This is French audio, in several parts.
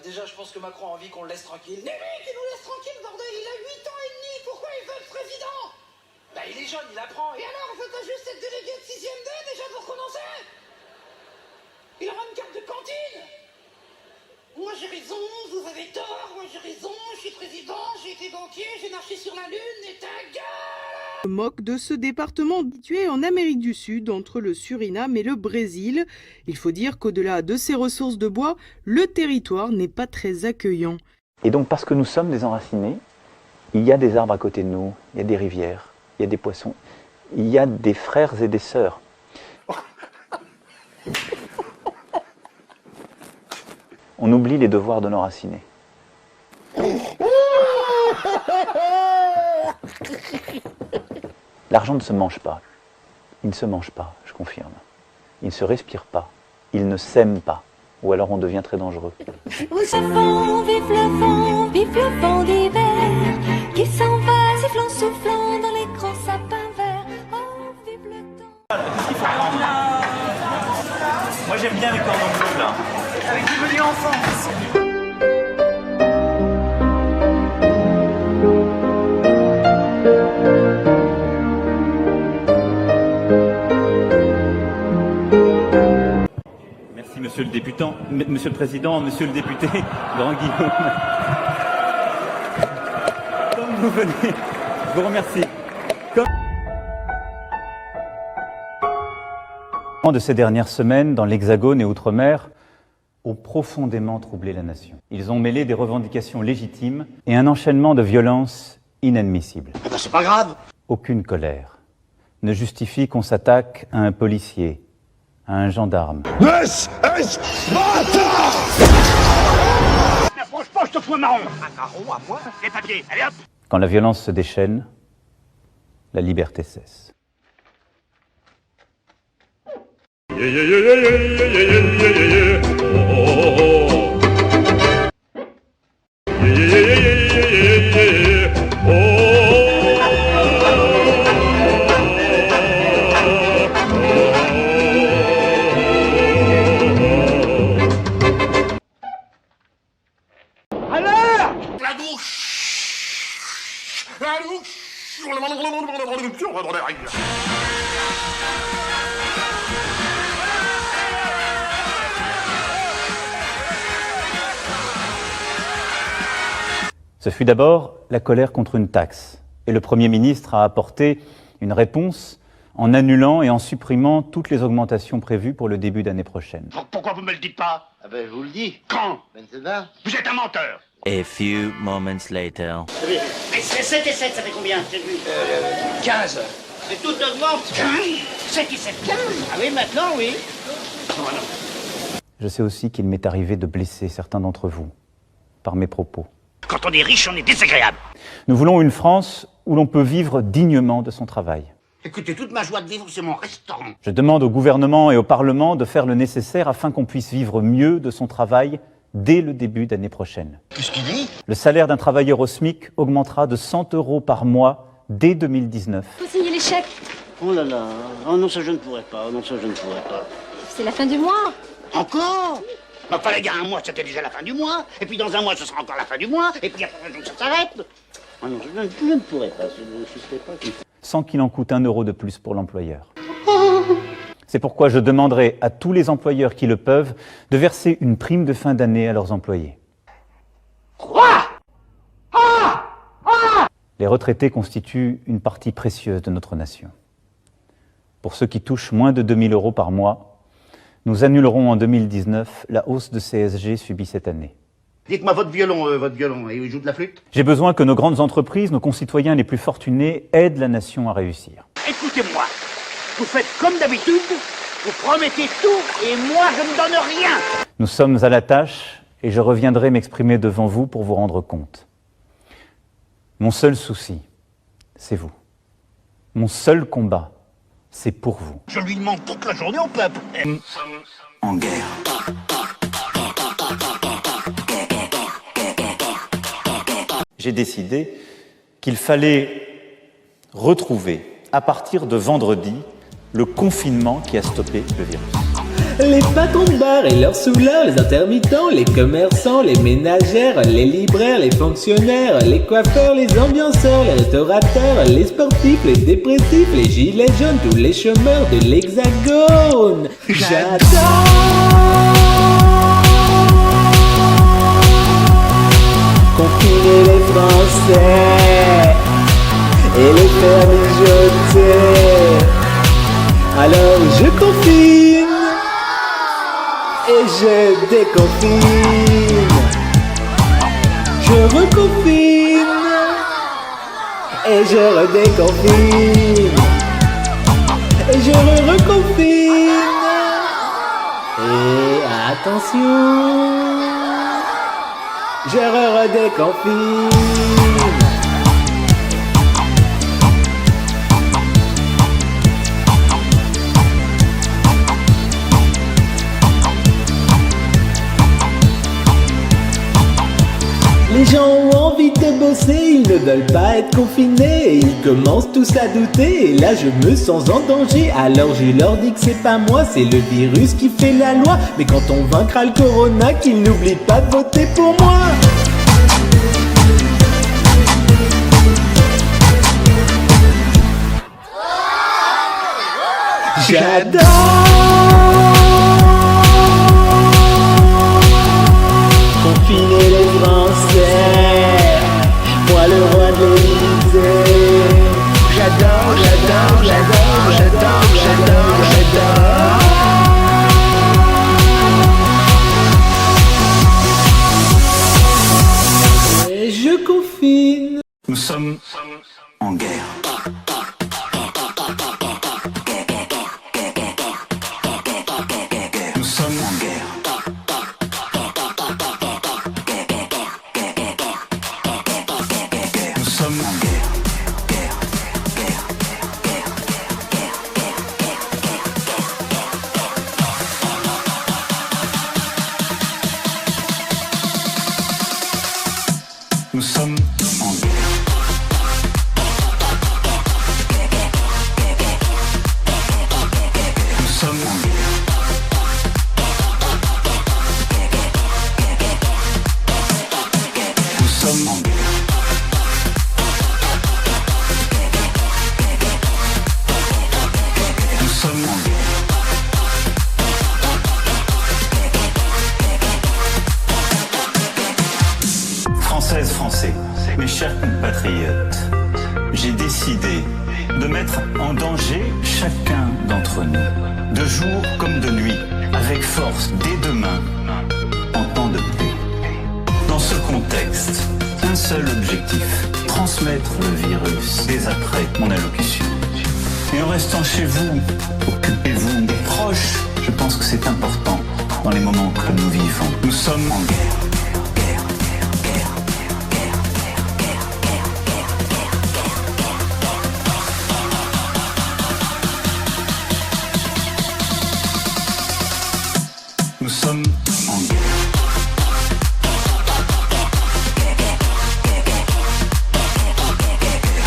Déjà, je pense que Macron a envie qu'on le laisse tranquille. Mais lui, qui nous laisse tranquille, bordel, il a 8 ans et demi, pourquoi il veut être président? Bah, il est jeune, il apprend. Et alors, il veut pas juste être délégué de 6ème D, déjà, pour commencer? Il aura une carte de cantine. Moi, j'ai raison, vous avez tort, moi, j'ai raison, je suis président, j'ai été banquier, j'ai marché sur la lune, et ta gueule! Moque de ce département situé en Amérique du Sud, entre le Suriname et le Brésil. Il faut dire qu'au-delà de ses ressources de bois, le territoire n'est pas très accueillant. Et donc parce que nous sommes des enracinés, il y a des arbres à côté de nous, il y a des rivières, il y a des poissons, il y a des frères et des sœurs. On oublie les devoirs de nos racinés. L'argent ne se mange pas. Il ne se mange pas, je confirme. Il ne se respire pas. Il ne s'aime pas. Ou alors on devient très dangereux. Vive le vent d'hiver, qui s'en va sifflant, soufflant dans les grands sapins verts. Oh, vive le temps. Qu'est-ce qu'il faut prendre? Moi j'aime bien les cordons bleus là. Avec du menu enfance. Merci Monsieur le députant, Monsieur le Président, Monsieur le député, Grand Guillaume. Comme vous venez, je vous remercie. De ces dernières semaines, dans l'Hexagone et Outre-mer, ont profondément troublé la nation. Ils ont mêlé des revendications légitimes et un enchaînement de violences inadmissibles. Eh ben, c'est pas grave. Aucune colère ne justifie qu'on s'attaque à un policier, à un gendarme. N'approche pas, je te fous un marron. Un marron à moi? Les papiers, allez hop. Quand la violence se déchaîne, la liberté cesse. La douche. La douche. Ce fut d'abord la colère contre une taxe. Et le Premier ministre a apporté une réponse en annulant et en supprimant toutes les augmentations prévues pour le début d'année prochaine. Pourquoi vous me le dites pas? Ah ben, je vous le dis. Quand? Maintenant. Vous êtes un menteur. A few moments later. Mais 7 et 7, ça fait combien? 15. Mais tout augmente. 15. 7 et 7, 15. Ah oui, maintenant, oui. Je sais aussi qu'il m'est arrivé de blesser certains d'entre vous par mes propos. Quand on est riche, on est désagréable. Nous voulons une France où l'on peut vivre dignement de son travail. Écoutez, toute ma joie de vivre, c'est mon restaurant. Je demande au gouvernement et au Parlement de faire le nécessaire afin qu'on puisse vivre mieux de son travail dès le début d'année prochaine. Qu'est-ce qu'il dit? Le salaire d'un travailleur au SMIC augmentera de 100 € par mois dès 2019. Faut signer les chèques. Oh là là. Oh non, ça je ne pourrais pas. Oh non, ça je ne pourrais pas. C'est la fin du mois. Encore? Enfin, les gars, un mois, c'était déjà la fin du mois. Et puis dans un mois, ce sera encore la fin du mois. Et puis après un jour, ça s'arrête. Oh non, je ne pourrais pas. Je ne sais pas. Sans qu'il en coûte 1 € de plus pour l'employeur. C'est pourquoi je demanderai à tous les employeurs qui le peuvent de verser une prime de fin d'année à leurs employés. Les retraités constituent une partie précieuse de notre nation. Pour ceux qui touchent moins de 2 000 € par mois, nous annulerons en 2019 la hausse de CSG subie cette année. Dites-moi votre violon, il joue de la flûte? J'ai besoin que nos grandes entreprises, nos concitoyens les plus fortunés, aident la nation à réussir. Écoutez-moi. Vous faites comme d'habitude. Vous promettez tout et moi, je ne donne rien. Nous sommes à la tâche et je reviendrai m'exprimer devant vous pour vous rendre compte. Mon seul souci, c'est vous. Mon seul combat, c'est pour vous. Je lui demande toute la journée au peuple. En guerre. J'ai décidé qu'il fallait retrouver, à partir de vendredi, le confinement qui a stoppé le virus. Les patrons de bar et leurs souleurs, les intermittents, les commerçants, les ménagères, les libraires, les fonctionnaires, les coiffeurs, les ambianceurs, les restaurateurs, les sportifs, les dépressifs, les gilets jaunes, tous les chômeurs de l'Hexagone. J'adore confiner les Français et les faire mijoter. Alors je confine et je déconfine. Je reconfine et je redéconfine. Et je reconfine. Et attention, je redéconfine. Les gens ont envie de bosser, ils ne veulent pas être confinés. Ils commencent tous à douter, et là je me sens en danger. Alors je leur dis que c'est pas moi, c'est le virus qui fait la loi. Mais quand on vaincra le corona, qu'ils n'oublient pas de voter pour moi. J'adore confiner les Français, moi le roi de l'Élysée. J'adore, j'adore, j'adore, j'adore, j'adore, j'adore. Et je confine. Nous sommes en guerre. Nous sommes en guerre. Nous sommes en guerre. Nous sommes en guerre. Nous sommes en guerre. Nous sommes en guerre. Nous sommes en guerre. Françaises, Français, mes chers compatriotes, j'ai décidé de mettre en danger chacun d'entre nous, de jour comme de nuit, avec force, dès demain, en temps de paix. Dans ce contexte, un seul objectif, transmettre le virus dès après mon allocution. Et en restant chez vous, occupez-vous des proches, je pense que c'est important dans les moments que nous vivons. Nous sommes en guerre. Nous sommes en guerre.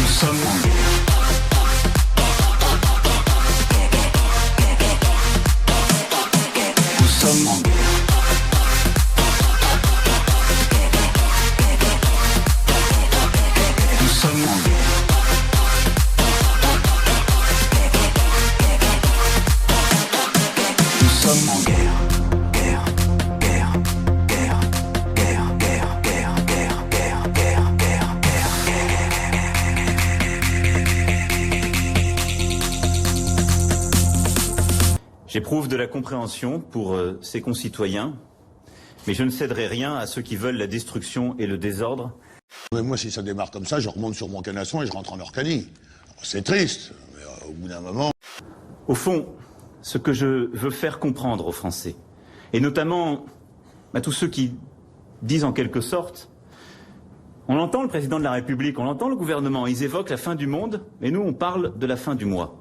Nous sommes en guerre. Nous sommes en guerre. Nous sommes en guerre. Nous sommes en guerre. J'éprouve de la compréhension pour ces concitoyens, mais je ne céderai rien à ceux qui veulent la destruction et le désordre. Mais moi, si ça démarre comme ça, je remonte sur mon canasson et je rentre en Orcanie. C'est triste, mais au bout d'un moment... Au fond, ce que je veux faire comprendre aux Français, et notamment à tous ceux qui disent en quelque sorte, on entend le président de la République, on entend le gouvernement, ils évoquent la fin du monde, et nous on parle de la fin du mois.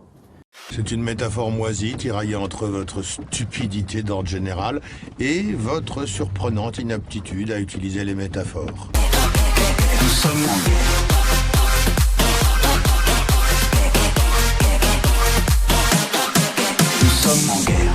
C'est une métaphore moisie, tiraillée entre votre stupidité d'ordre général et votre surprenante inaptitude à utiliser les métaphores. Nous sommes en guerre. Nous sommes en guerre.